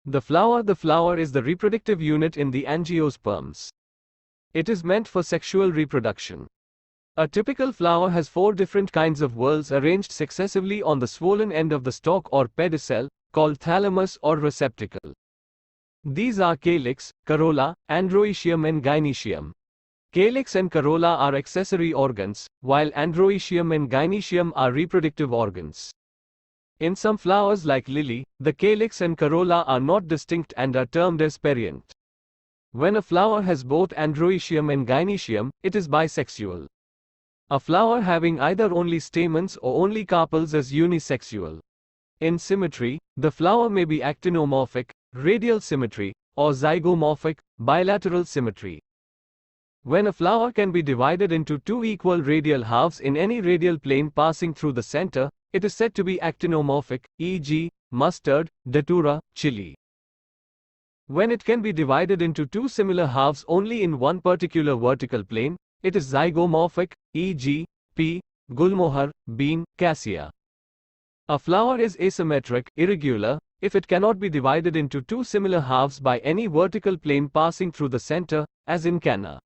The flower is the reproductive unit in the angiosperms. It is meant for sexual reproduction. A typical flower has 4 different kinds of whorls arranged successively on the swollen end of the stalk or pedicel, called thalamus or receptacle. These are calyx, corolla, androecium and gynoecium. Calyx and corolla are accessory organs, while androecium and gynoecium are reproductive organs. In some flowers like lily, the calyx and corolla are not distinct and are termed as perianth. When a flower has both androecium and gynoecium, it is bisexual. A flower having either only stamens or only carpels is unisexual. In symmetry, the flower may be actinomorphic, radial symmetry, or zygomorphic, bilateral symmetry. When a flower can be divided into 2 equal radial halves in any radial plane passing through the center, it is said to be actinomorphic, e.g., mustard, datura, chili. When it can be divided into 2 similar halves only in one particular vertical plane, it is zygomorphic, e.g., pea, gulmohar, bean, cassia. A flower is asymmetric, irregular, if it cannot be divided into 2 similar halves by any vertical plane passing through the center, as in canna.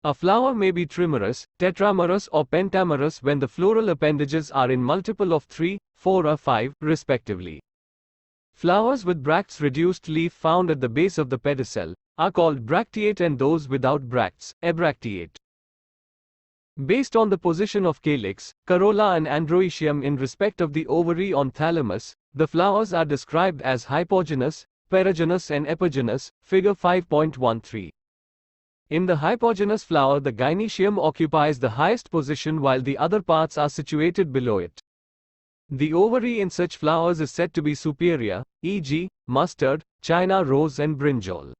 A flower may be trimerous, tetramerous or pentamerous when the floral appendages are in multiple of 3, 4 or 5, respectively. Flowers with bracts reduced leaf found at the base of the pedicel are called bracteate and those without bracts, abracteate. Based on the position of calyx, corolla and androecium in respect of the ovary on thalamus, the flowers are described as hypogynous, perigynous and epigynous, figure 5.13. In the hypogynous flower the gynoecium occupies the highest position while the other parts are situated below it. The ovary in such flowers is said to be superior, e.g., mustard, China rose and brinjal.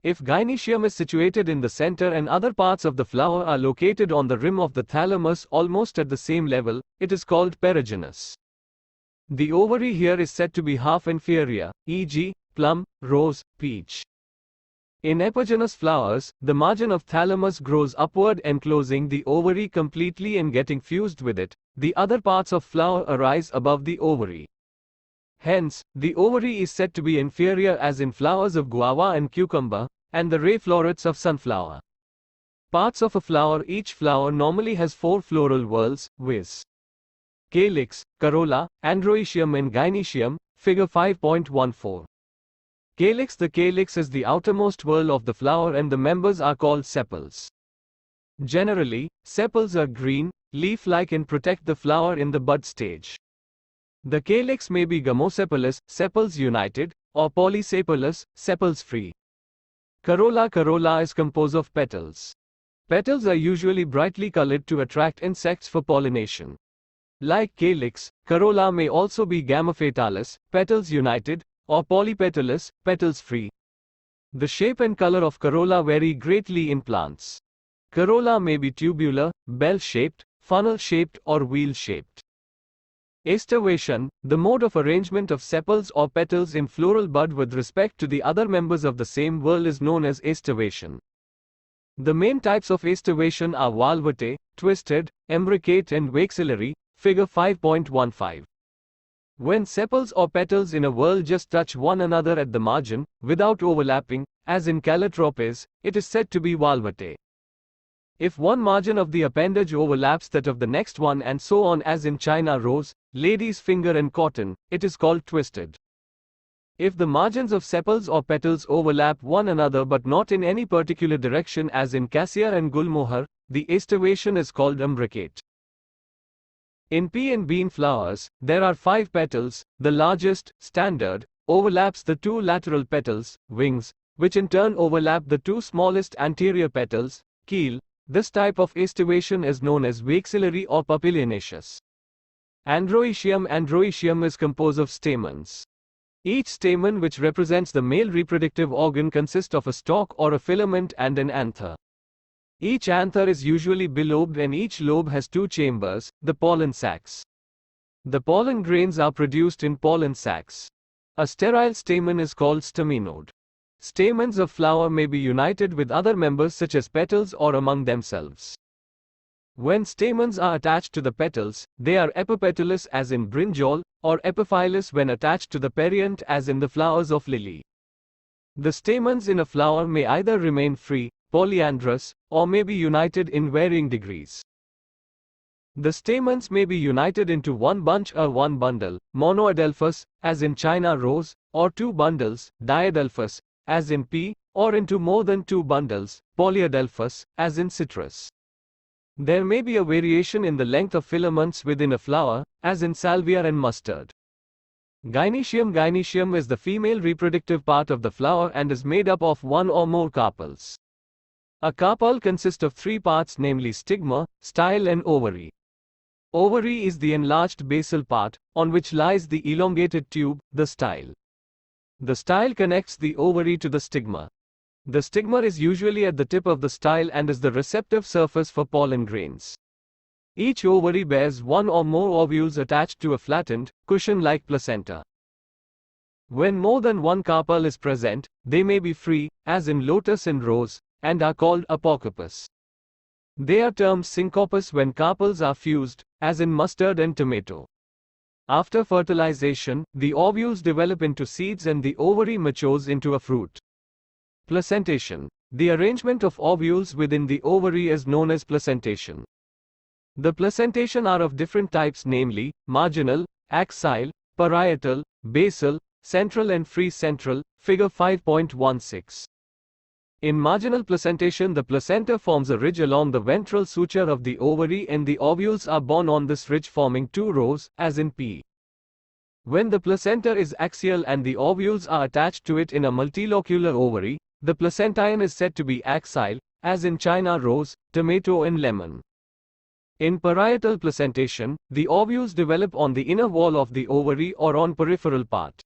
If gynoecium is situated in the center and other parts of the flower are located on the rim of the thalamus almost at the same level, it is called perigynous. The ovary here is said to be half inferior, e.g., plum, rose, peach. In epigynous flowers, the margin of thalamus grows upward enclosing the ovary completely and getting fused with it. The other parts of flower arise above the ovary. Hence, the ovary is said to be inferior as in flowers of guava and cucumber, and the ray florets of sunflower. Parts of a flower. Each flower normally has 4 floral whorls, viz. Calyx, corolla, androecium and gynoecium, figure 5.14. Calyx. The calyx is the outermost whorl of the flower and the members are called sepals. Generally, sepals are green, leaf-like and protect the flower in the bud stage. The calyx may be gomosepalous, sepals united, or polysepalous, sepals free. Corolla. Corolla is composed of petals. Petals are usually brightly colored to attract insects for pollination. Like calyx, corolla may also be gamopetalous, petals united, or polypetalous, petals free. The shape and color of corolla vary greatly in plants. Corolla may be tubular, bell-shaped, funnel-shaped or wheel-shaped. Aestivation, the mode of arrangement of sepals or petals in floral bud with respect to the other members of the same whorl is known as aestivation. The main types of aestivation are valvate, twisted, imbricate and vexillary, figure 5.15. When sepals or petals in a whorl just touch one another at the margin, without overlapping, as in calotropes, it is said to be valvate. If one margin of the appendage overlaps that of the next one and so on as in China rose, lady's finger and cotton, it is called twisted. If the margins of sepals or petals overlap one another but not in any particular direction as in cassia and gulmohar, the aestivation is called imbricate. In pea and bean flowers, there are 5 petals. The largest, standard, overlaps the 2 lateral petals, wings, which in turn overlap the 2 smallest anterior petals, keel. This type of aestivation is known as vexillary or papilionaceous. Androecium. Androecium is composed of stamens. Each stamen, which represents the male reproductive organ, consists of a stalk or a filament and an anther. Each anther is usually bilobed and each lobe has 2 chambers, the pollen sacs. The pollen grains are produced in pollen sacs. A sterile stamen is called staminode. Stamens of flower may be united with other members such as petals or among themselves. When stamens are attached to the petals, they are epipetalous as in brinjal, or epiphyllous when attached to the perianth as in the flowers of lily. The stamens in a flower may either remain free, polyandrous, or may be united in varying degrees. The stamens may be united into one bunch or one bundle, monoadelphous, as in China rose, or two bundles, diadelphous, as in pea, or into more than two bundles, polyadelphous, as in citrus. There may be a variation in the length of filaments within a flower, as in salvia and mustard. Gynoecium is the female reproductive part of the flower and is made up of one or more carpels. A carpel consists of three parts, namely stigma, style and ovary. Ovary is the enlarged basal part, on which lies the elongated tube, the style. The style connects the ovary to the stigma. The stigma is usually at the tip of the style and is the receptive surface for pollen grains. Each ovary bears one or more ovules attached to a flattened, cushion-like placenta. When more than one carpel is present, they may be free, as in lotus and rose, and are called apocarpous. They are termed syncopous when carpels are fused, as in mustard and tomato. After fertilization, the ovules develop into seeds and the ovary matures into a fruit. Placentation. The arrangement of ovules within the ovary is known as placentation. The placentation are of different types, namely, marginal, axile, parietal, basal, central and free central, figure 5.16. In marginal placentation, the placenta forms a ridge along the ventral suture of the ovary and the ovules are borne on this ridge forming two rows, as in pea. When the placenta is axial and the ovules are attached to it in a multilocular ovary, the placentine is said to be axile, as in China rose, tomato and lemon. In parietal placentation, the ovules develop on the inner wall of the ovary or on peripheral part.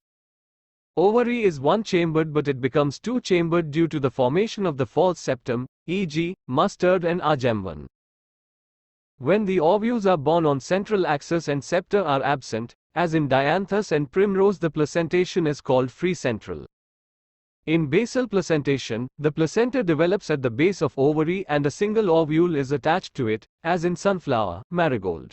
Ovary is one-chambered but it becomes two-chambered due to the formation of the false septum, e.g., mustard and argemvan. When the ovules are borne on central axis and septa are absent, as in dianthus and primrose, the placentation is called free central. In basal placentation, the placenta develops at the base of ovary and a single ovule is attached to it, as in sunflower, marigold.